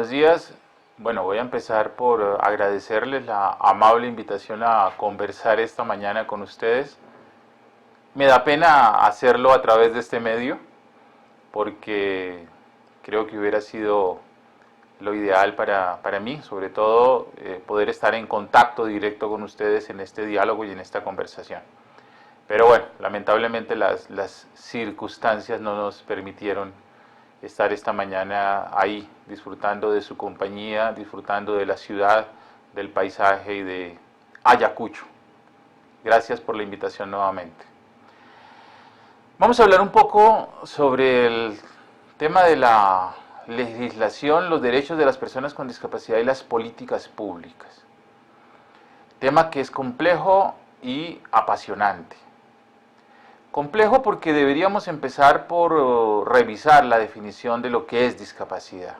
buenos días. Bueno, voy a empezar por agradecerles la amable invitación a conversar esta mañana con ustedes. Me da pena hacerlo a través de este medio porque creo que hubiera sido lo ideal para mí, sobre todo poder estar en contacto directo con ustedes en este diálogo y en esta conversación. Pero bueno, lamentablemente las circunstancias no nos permitieron estar esta mañana ahí, disfrutando de su compañía, disfrutando de la ciudad, del paisaje y de Ayacucho. Gracias por la invitación nuevamente. Vamos a hablar un poco sobre el tema de la legislación, los derechos de las personas con discapacidad y las políticas públicas. Tema que es complejo y apasionante. Complejo porque deberíamos empezar por revisar la definición de lo que es discapacidad.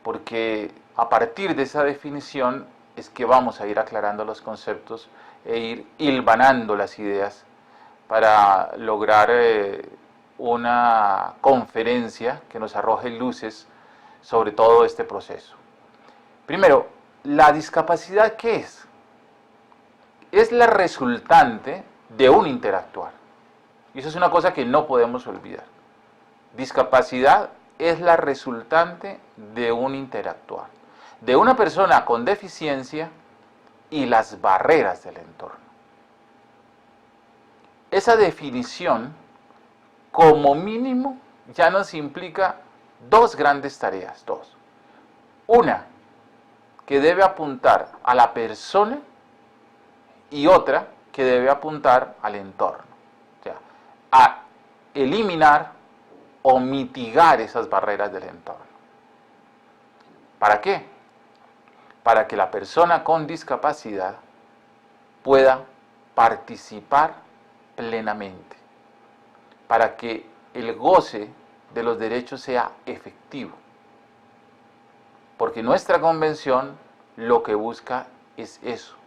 Porque a partir de esa definición es que vamos a ir aclarando los conceptos e ir hilvanando las ideas para lograr una conferencia que nos arroje luces sobre todo este proceso. Primero, ¿la discapacidad qué es? Es la resultante de un interactuar. Y eso es una cosa que no podemos olvidar. Discapacidad es la resultante de un interactuar, de una persona con deficiencia y las barreras del entorno. Esa definición, como mínimo, ya nos implica dos grandes tareas, dos. Una, que debe apuntar a la persona y otra, que debe apuntar al entorno, o sea, a eliminar o mitigar esas barreras del entorno. ¿Para qué? Para que la persona con discapacidad pueda participar plenamente, para que el goce de los derechos sea efectivo, porque nuestra convención lo que busca es eso,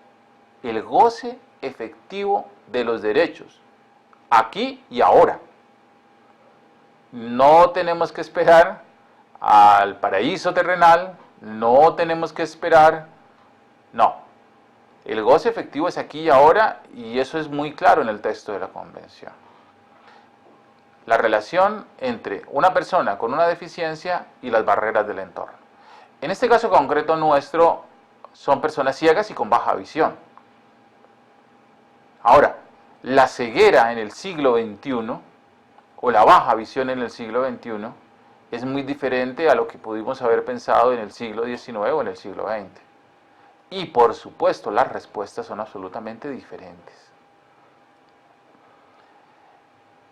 el goce efectivo de los derechos, aquí y ahora. No tenemos que esperar al paraíso terrenal, no tenemos que esperar, no. El goce efectivo es aquí y ahora y eso es muy claro en el texto de la convención. La relación entre una persona con una deficiencia y las barreras del entorno. En este caso concreto nuestro son personas ciegas y con baja visión. Ahora, la ceguera en el siglo XXI, o la baja visión en el siglo XXI, es muy diferente a lo que pudimos haber pensado en el siglo XIX o en el siglo XX. Y por supuesto, las respuestas son absolutamente diferentes.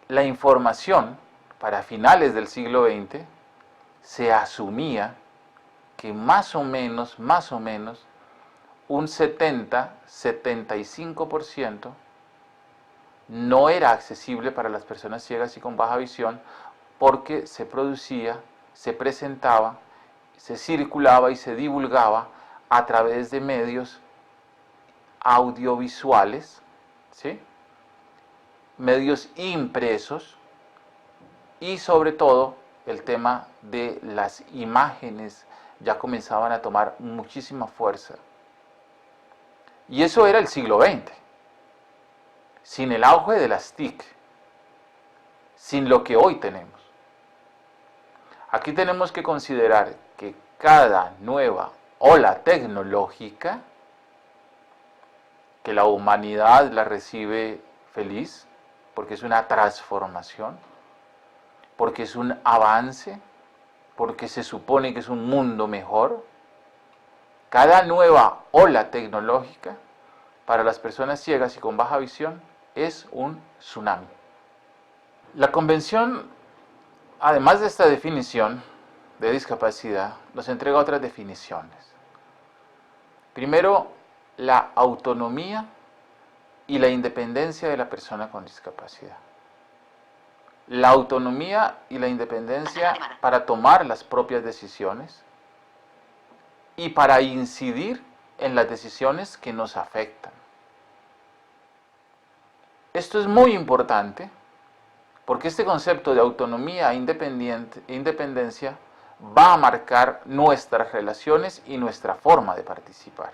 La información para finales del siglo XX se asumía que más o menos, un 70-75% no era accesible para las personas ciegas y con baja visión porque se producía, se presentaba, se circulaba y se divulgaba a través de medios audiovisuales, ¿sí? Medios impresos y sobre todo el tema de las imágenes ya comenzaban a tomar muchísima fuerza. Y eso era el siglo XX. Sin el auge de las TIC, sin lo que hoy tenemos. Aquí tenemos que considerar que cada nueva ola tecnológica, que la humanidad la recibe feliz, porque es una transformación, porque es un avance, porque se supone que es un mundo mejor, cada nueva ola tecnológica para las personas ciegas y con baja visión es un tsunami. La convención, además de esta definición de discapacidad, nos entrega otras definiciones. Primero, la autonomía y la independencia de la persona con discapacidad. La autonomía y la independencia para tomar las propias decisiones y para incidir en las decisiones que nos afectan. Esto es muy importante porque este concepto de autonomía e independencia va a marcar nuestras relaciones y nuestra forma de participar.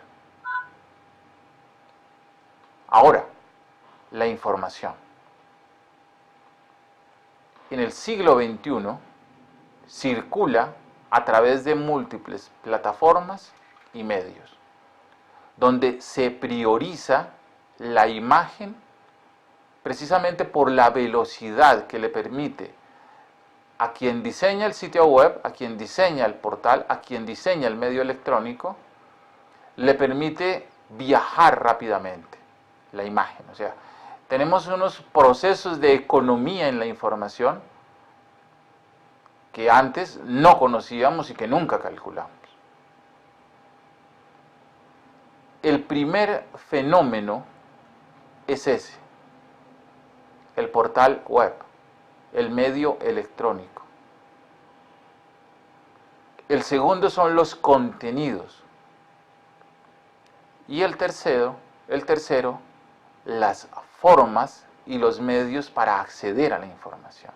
Ahora, la información. En el siglo XXI circula a través de múltiples plataformas y medios, donde se prioriza la imagen precisamente por la velocidad que le permite a quien diseña el sitio web, a quien diseña el portal, a quien diseña el medio electrónico, le permite viajar rápidamente la imagen. O sea, tenemos unos procesos de economía en la información que antes no conocíamos y que nunca calculamos. El primer fenómeno es ese, el portal web, el medio electrónico. El segundo son los contenidos. Y el tercero, las formas y los medios para acceder a la información.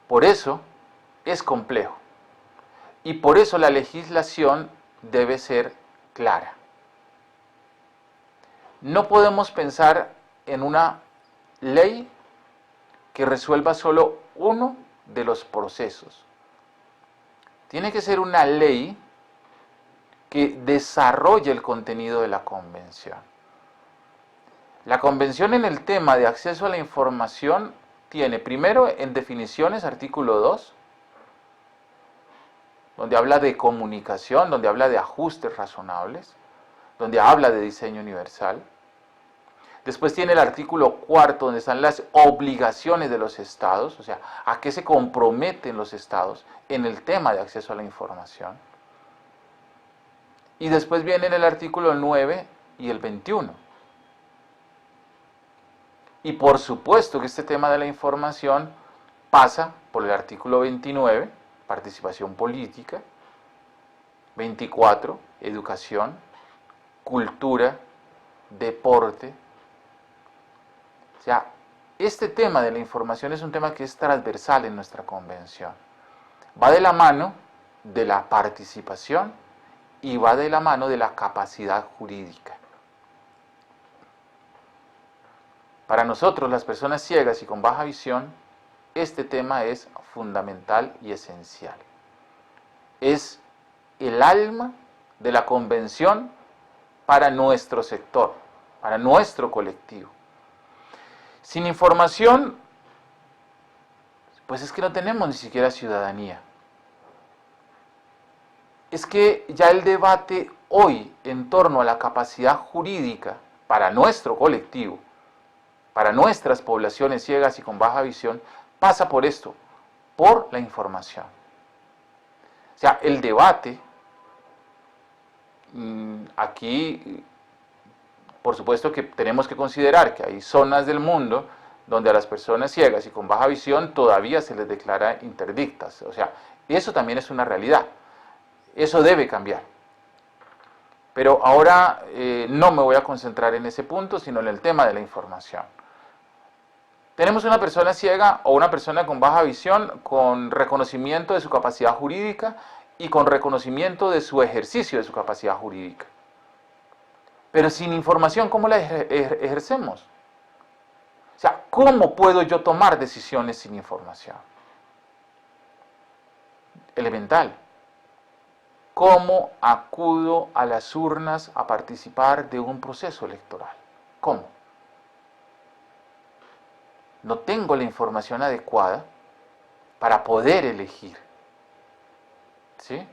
Por eso es complejo. Y por eso la legislación debe ser clara. No podemos pensar en una ley que resuelva solo uno de los procesos. Tiene que ser una ley que desarrolle el contenido de la convención. La convención en el tema de acceso a la información tiene primero en definiciones artículo 2, donde habla de comunicación, donde habla de ajustes razonables, donde habla de diseño universal. Después tiene el artículo 4, donde están las obligaciones de los estados, o sea, a qué se comprometen los estados en el tema de acceso a la información. Y después vienen el artículo 9 y el 21. Y por supuesto que este tema de la información pasa por el artículo 29, participación política, 24, educación, cultura, deporte. O sea, este tema de la información es un tema que es transversal en nuestra convención. Va de la mano de la participación y va de la mano de la capacidad jurídica. Para nosotros, las personas ciegas y con baja visión, este tema es fundamental y esencial. Es el alma de la convención para nuestro sector, para nuestro colectivo. Sin información, pues es que no tenemos ni siquiera ciudadanía. Es que ya el debate hoy en torno a la capacidad jurídica para nuestro colectivo, para nuestras poblaciones ciegas y con baja visión, pasa por esto, por la información. O sea, el debate, aquí, por supuesto que tenemos que considerar que hay zonas del mundo donde a las personas ciegas y con baja visión todavía se les declara interdictas. O sea, eso también es una realidad. Eso debe cambiar. Pero ahora no me voy a concentrar en ese punto, sino en el tema de la información. Tenemos una persona ciega o una persona con baja visión con reconocimiento de su capacidad jurídica y con reconocimiento de su ejercicio de su capacidad jurídica. Pero sin información, ¿cómo la ejercemos? O sea, ¿cómo puedo yo tomar decisiones sin información? Elemental. ¿Cómo acudo a las urnas a participar de un proceso electoral? ¿Cómo? No tengo la información adecuada para poder elegir. ¿Sí?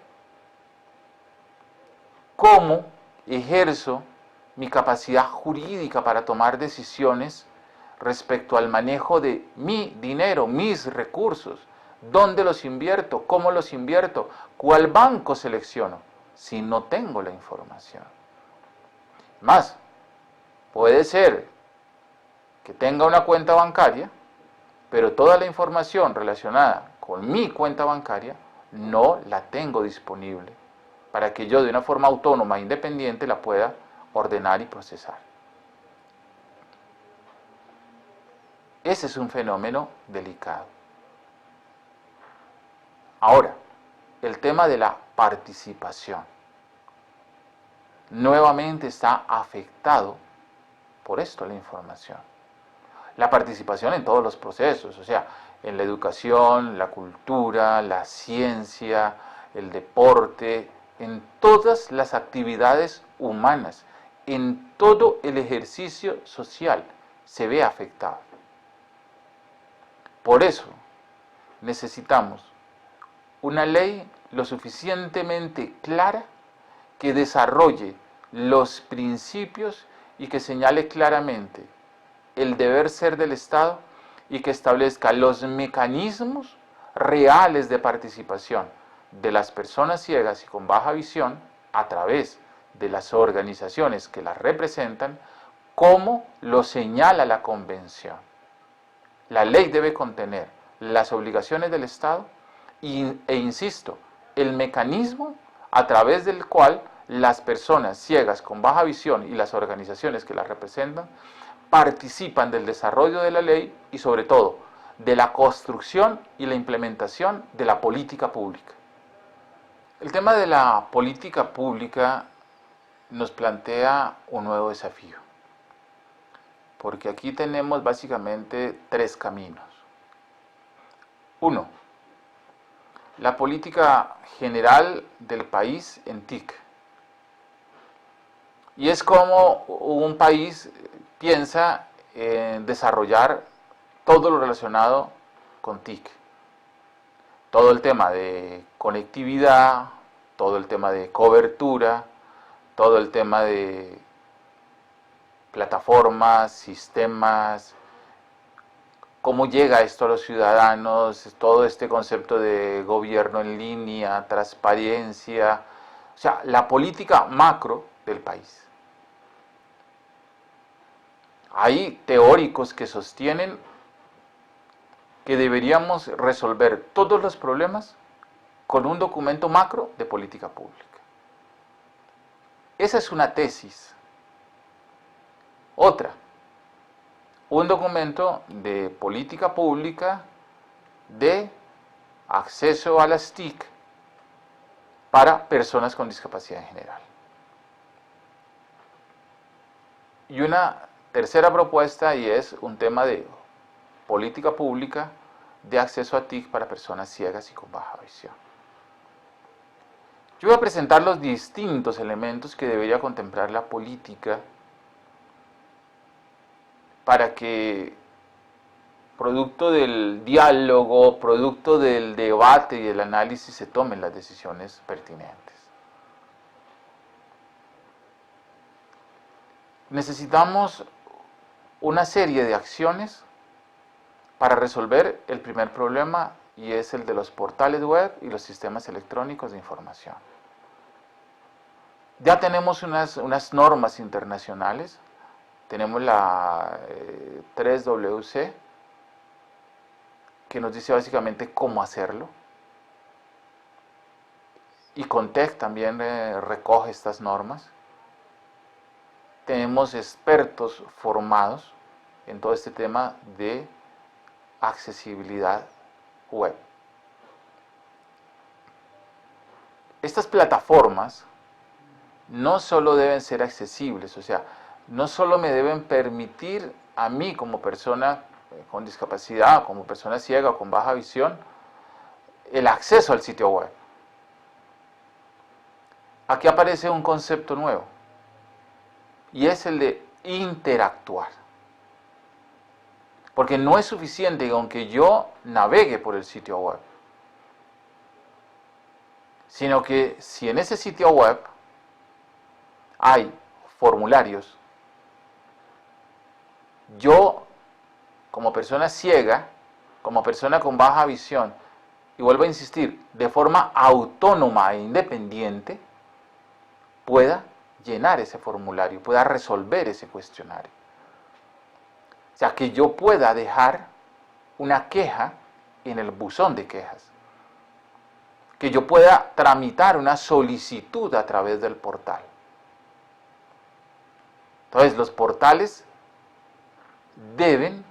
¿Cómo ejerzo mi capacidad jurídica para tomar decisiones respecto al manejo de mi dinero, mis recursos? ¿Dónde los invierto? ¿Cómo los invierto? ¿Cuál banco selecciono? Si no tengo la información. Más, puede ser que tenga una cuenta bancaria, pero toda la información relacionada con mi cuenta bancaria no la tengo disponible para que yo de una forma autónoma e independiente la pueda ordenar y procesar. Ese es un fenómeno delicado. Ahora, el tema de la participación nuevamente está afectado por esto la información. La participación en todos los procesos, o sea, en la educación, la cultura, la ciencia, el deporte, en todas las actividades humanas, en todo el ejercicio social se ve afectado. Por eso necesitamos una ley lo suficientemente clara que desarrolle los principios y que señale claramente el deber ser del Estado y que establezca los mecanismos reales de participación de las personas ciegas y con baja visión a través de las organizaciones que las representan, como lo señala la Convención. La ley debe contener las obligaciones del Estado e insisto, el mecanismo a través del cual las personas ciegas con baja visión y las organizaciones que las representan participan del desarrollo de la ley y sobre todo de la construcción y la implementación de la política pública. El tema de la política pública nos plantea un nuevo desafío, porque aquí tenemos básicamente tres caminos. Uno, la política general del país en TIC. Y es como un país piensa en desarrollar todo lo relacionado con TIC. Todo el tema de conectividad, todo el tema de cobertura, todo el tema de plataformas, sistemas, cómo llega esto a los ciudadanos, todo este concepto de gobierno en línea, transparencia, o sea, la política macro del país. Hay teóricos que sostienen que deberíamos resolver todos los problemas con un documento macro de política pública. Esa es una tesis. Otra, un documento de política pública de acceso a las TIC para personas con discapacidad en general. Y una tercera propuesta, y es un tema de política pública de acceso a TIC para personas ciegas y con baja visión. Yo voy a presentar los distintos elementos que debería contemplar la política para que, producto del diálogo, producto del debate y del análisis, se tomen las decisiones pertinentes. Necesitamos una serie de acciones para resolver el primer problema, y es el de los portales web y los sistemas electrónicos de información. Ya tenemos unas normas internacionales. Tenemos la 3WC, que nos dice básicamente cómo hacerlo. Y Contec también recoge estas normas. Tenemos expertos formados en todo este tema de accesibilidad web. Estas plataformas no solo deben ser accesibles, o sea, no solo me deben permitir a mí como persona con discapacidad, como persona ciega o con baja visión, el acceso al sitio web. Aquí aparece un concepto nuevo, y es el de interactuar. Porque no es suficiente con que yo navegue por el sitio web, sino que si en ese sitio web hay formularios, yo como persona ciega, como persona con baja visión, y vuelvo a insistir, de forma autónoma e independiente, pueda llenar ese formulario, pueda resolver ese cuestionario. O sea, que yo pueda dejar una queja en el buzón de quejas, que yo pueda tramitar una solicitud a través del portal. Entonces, los portales deben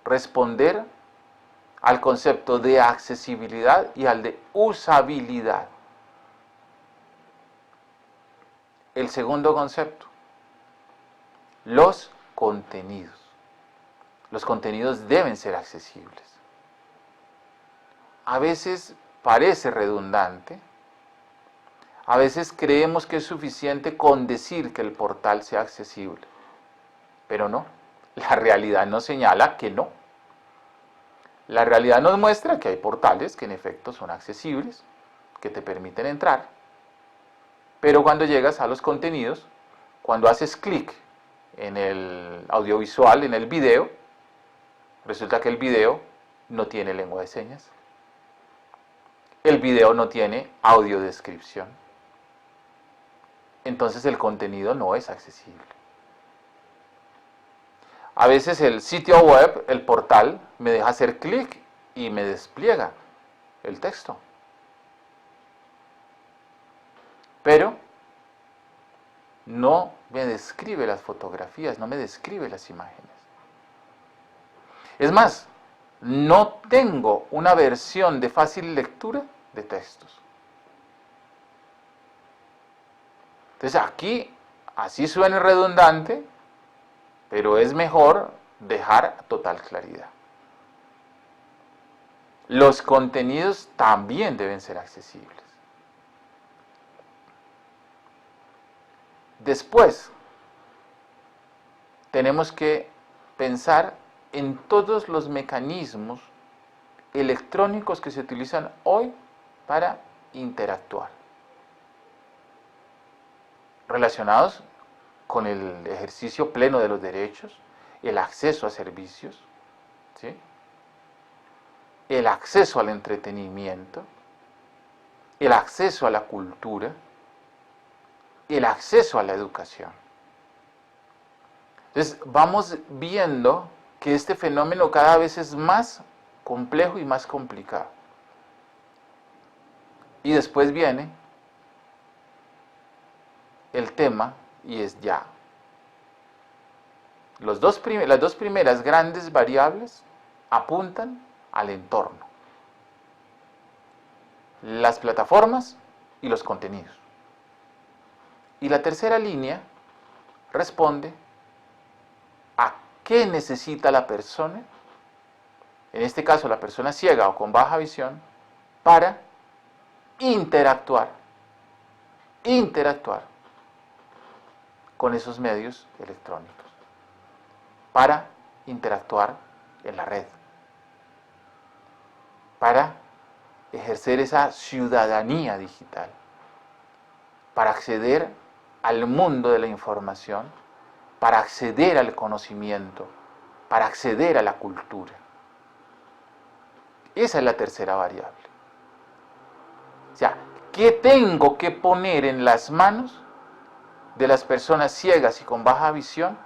responder al concepto de accesibilidad y al de usabilidad. El segundo concepto, los contenidos. Los contenidos deben ser accesibles. A veces parece redundante, a veces creemos que es suficiente con decir que el portal sea accesible, pero no, la realidad nos señala que no. La realidad nos muestra que hay portales que en efecto son accesibles, que te permiten entrar, pero cuando llegas a los contenidos, cuando haces clic en el audiovisual, en el video, resulta que el video no tiene lengua de señas, el video no tiene audiodescripción, entonces el contenido no es accesible. A veces el sitio web, el portal, me deja hacer clic y me despliega el texto. Pero no me describe las fotografías, no me describe las imágenes. Es más, no tengo una versión de fácil lectura de textos. Entonces aquí, así suena redundante, pero es mejor dejar total claridad. Los contenidos también deben ser accesibles. Después, tenemos que pensar en todos los mecanismos electrónicos que se utilizan hoy para interactuar, relacionados con el ejercicio pleno de los derechos, el acceso a servicios, ¿sí?, el acceso al entretenimiento, el acceso a la cultura, el acceso a la educación. Entonces vamos viendo que este fenómeno cada vez es más complejo y más complicado. Y después viene el tema, y es ya. Las dos primeras grandes variables apuntan al entorno. Las plataformas y los contenidos. Y la tercera línea responde a qué necesita la persona, en este caso la persona ciega o con baja visión, para interactuar con esos medios electrónicos, para interactuar en la red, para ejercer esa ciudadanía digital, para acceder al mundo de la información, para acceder al conocimiento, para acceder a la cultura. Esa es la tercera variable. O sea, ¿qué tengo que poner en las manos de las personas ciegas y con baja visión?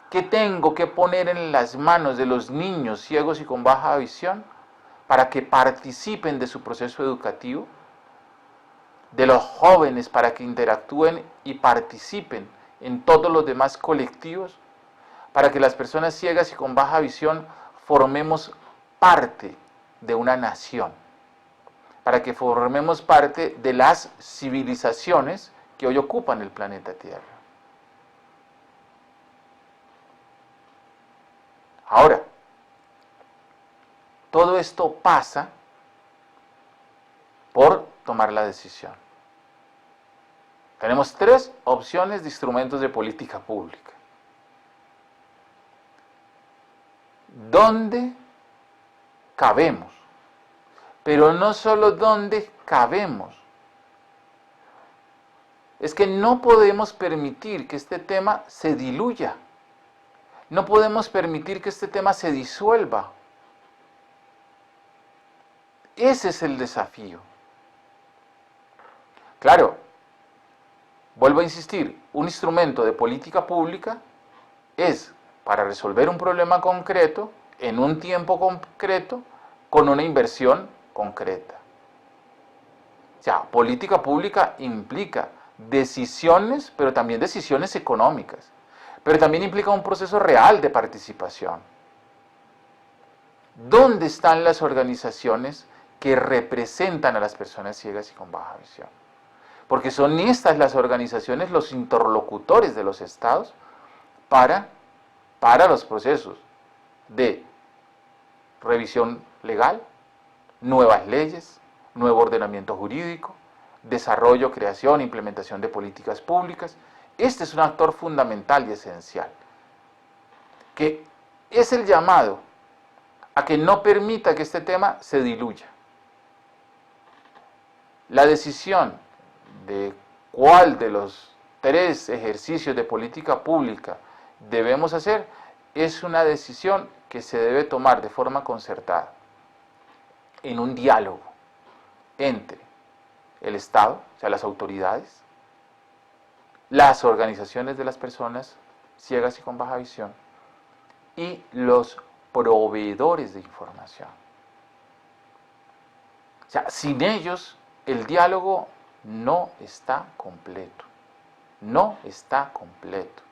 ¿Qué tengo que poner en las manos de los niños ciegos y con baja visión para que participen de su proceso educativo? De los jóvenes para que interactúen y participen en todos los demás colectivos, para que las personas ciegas y con baja visión formemos parte de una nación, para que formemos parte de las civilizaciones que hoy ocupan el planeta Tierra. Ahora, todo esto pasa por tomar la decisión. Tenemos tres opciones de instrumentos de política pública. ¿Dónde cabemos? Pero no solo dónde cabemos. Es que no podemos permitir que este tema se diluya. No podemos permitir que este tema se disuelva. Ese es el desafío. Claro, vuelvo a insistir, un instrumento de política pública es para resolver un problema concreto, en un tiempo concreto, con una inversión concreta. O sea, política pública implica decisiones, pero también decisiones económicas, pero también implica un proceso real de participación, ¿Dónde están las organizaciones que representan a las personas ciegas y con baja visión? Porque son estas las organizaciones los interlocutores de los estados para los procesos de revisión legal, nuevas leyes, nuevo ordenamiento jurídico, desarrollo, creación, implementación de políticas públicas. Este es un actor fundamental y esencial, que es el llamado a que no permita que este tema se diluya. La decisión de cuál de los 3 ejercicios de política pública debemos hacer es una decisión que se debe tomar de forma concertada, en un diálogo entre el Estado, o sea, las autoridades, las organizaciones de las personas ciegas y con baja visión y los proveedores de información. O sea, sin ellos el diálogo no está completo. No está completo.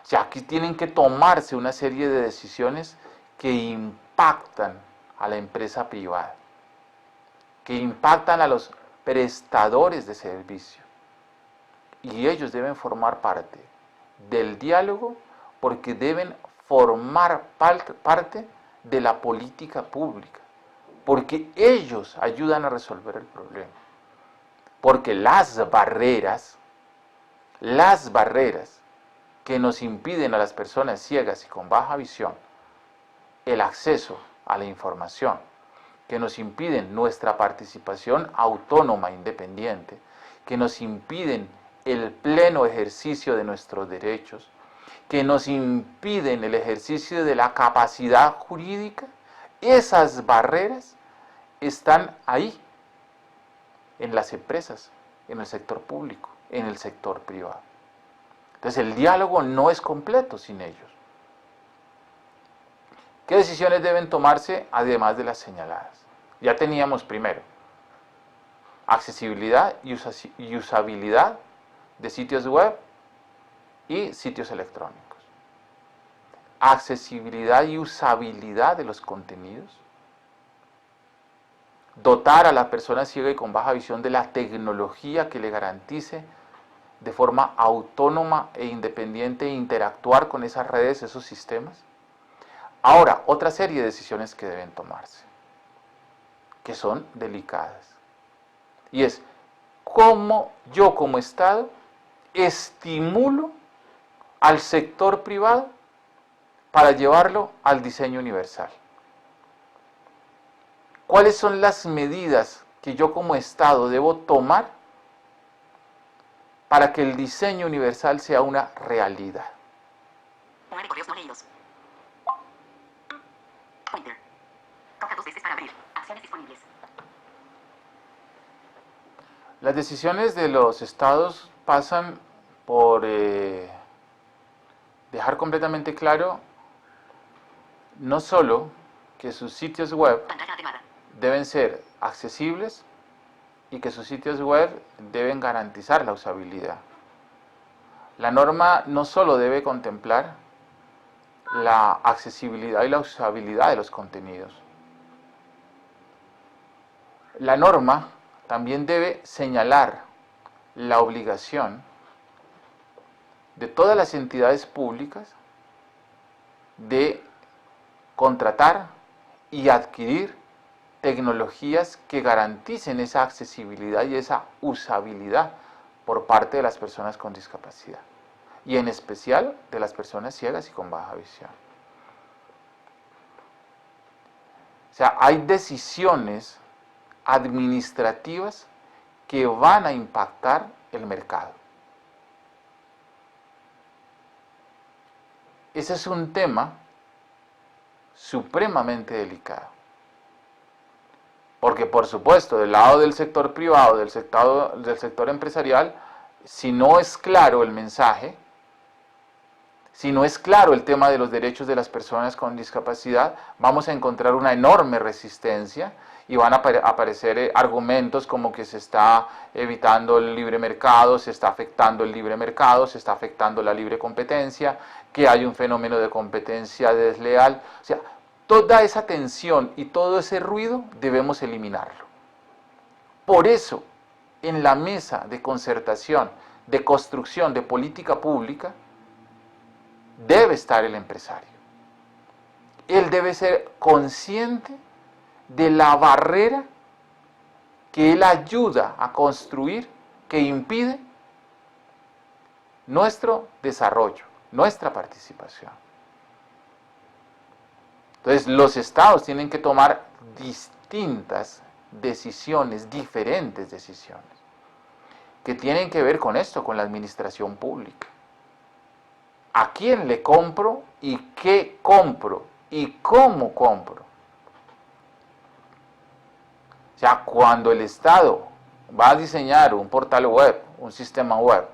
O sea, aquí tienen que tomarse una serie de decisiones que impactan a la empresa privada, que impactan a los prestadores de servicio. Y ellos deben formar parte del diálogo porque deben formar parte de la política pública, porque ellos ayudan a resolver el problema. Porque las barreras que nos impiden a las personas ciegas y con baja visión el acceso a la información, que nos impiden nuestra participación autónoma e independiente, que nos impiden el pleno ejercicio de nuestros derechos, que nos impiden el ejercicio de la capacidad jurídica, esas barreras están ahí, en las empresas, en el sector público, en el sector privado. Entonces el diálogo no es completo sin ellos. ¿Qué decisiones deben tomarse además de las señaladas? Ya teníamos primero, accesibilidad y usabilidad de sitios web y sitios electrónicos. Accesibilidad y usabilidad de los contenidos. Dotar a la persona ciega y con baja visión de la tecnología que le garantice de forma autónoma e independiente interactuar con esas redes, esos sistemas. Ahora, otra serie de decisiones que deben tomarse, que son delicadas. Y es, ¿cómo yo como Estado estimulo al sector privado para llevarlo al diseño universal? ¿Cuáles son las medidas que yo como Estado debo tomar para que el diseño universal sea una realidad? 9 correos no leídos. Pointer. Toca 2 veces para abrir. Acciones disponibles. Las decisiones de los estados pasan por dejar completamente claro no solo que sus sitios web deben ser accesibles y que sus sitios web deben garantizar la usabilidad. La norma no solo debe contemplar la accesibilidad y la usabilidad de los contenidos. La norma también debe señalar la obligación de todas las entidades públicas de contratar y adquirir tecnologías que garanticen esa accesibilidad y esa usabilidad por parte de las personas con discapacidad, y en especial de las personas ciegas y con baja visión. O sea, hay decisiones administrativas que van a impactar el mercado. Ese es un tema supremamente delicado. Porque, por supuesto, del lado del sector privado, del sector empresarial, si no es claro el mensaje, si no es claro el tema de los derechos de las personas con discapacidad, vamos a encontrar una enorme resistencia y van a aparecer argumentos como que se está evitando el libre mercado, se está afectando el libre mercado, se está afectando la libre competencia, que hay un fenómeno de competencia desleal. O sea, Toda esa tensión y todo ese ruido debemos eliminarlo. Por eso, en la mesa de concertación, de construcción de política pública, debe estar el empresario. Él debe ser consciente de la barrera que él ayuda a construir, que impide nuestro desarrollo, nuestra participación. Entonces, los estados tienen que tomar distintas decisiones, diferentes decisiones, que tienen que ver con esto, con la administración pública. ¿A quién le compro y qué compro y cómo compro? O sea, cuando el Estado va a diseñar un portal web, un sistema web,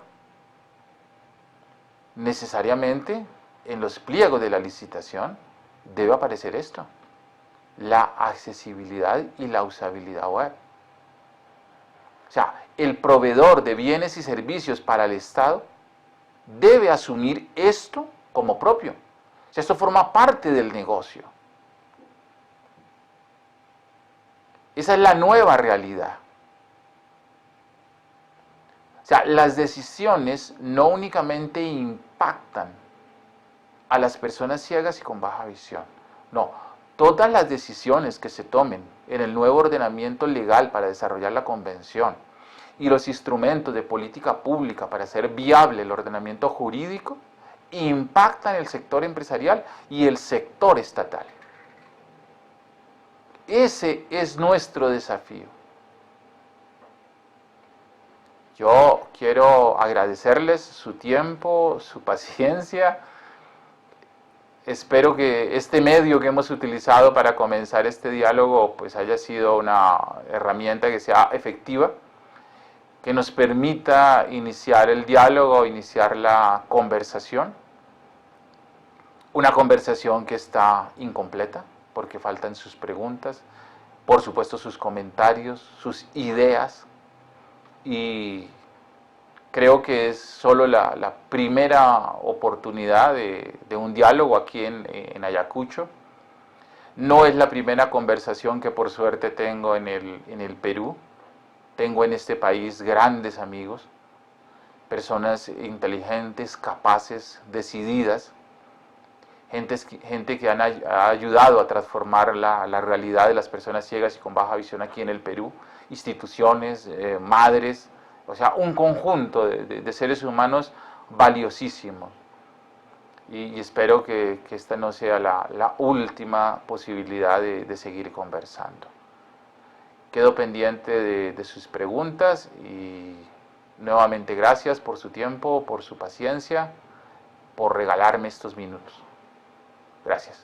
necesariamente en los pliegos de la licitación debe aparecer esto: la accesibilidad y la usabilidad web. O sea, el proveedor de bienes y servicios para el Estado debe asumir esto como propio. O sea, esto forma parte del negocio. Esa es la nueva realidad. O sea, las decisiones no únicamente impactan a las personas ciegas y con baja visión. No, todas las decisiones que se tomen en el nuevo ordenamiento legal para desarrollar la convención y los instrumentos de política pública para hacer viable el ordenamiento jurídico impactan el sector empresarial y el sector estatal. Ese es nuestro desafío. Yo quiero agradecerles su tiempo, su paciencia. Espero que este medio que hemos utilizado para comenzar este diálogo pues haya sido una herramienta que sea efectiva, que nos permita iniciar el diálogo, iniciar la conversación. Una conversación que está incompleta, porque faltan sus preguntas, por supuesto sus comentarios, sus ideas, y creo que es solo la primera oportunidad de un diálogo aquí en Ayacucho. No es la primera conversación que por suerte tengo en el Perú. Tengo en este país grandes amigos, personas inteligentes, capaces, decididas, gente que ha ayudado a transformar la realidad de las personas ciegas y con baja visión aquí en el Perú, instituciones, madres, o sea, un conjunto de seres humanos valiosísimos. Y espero que esta no sea la última posibilidad de seguir conversando. Quedo pendiente de sus preguntas y nuevamente gracias por su tiempo, por su paciencia, por regalarme estos minutos. Gracias.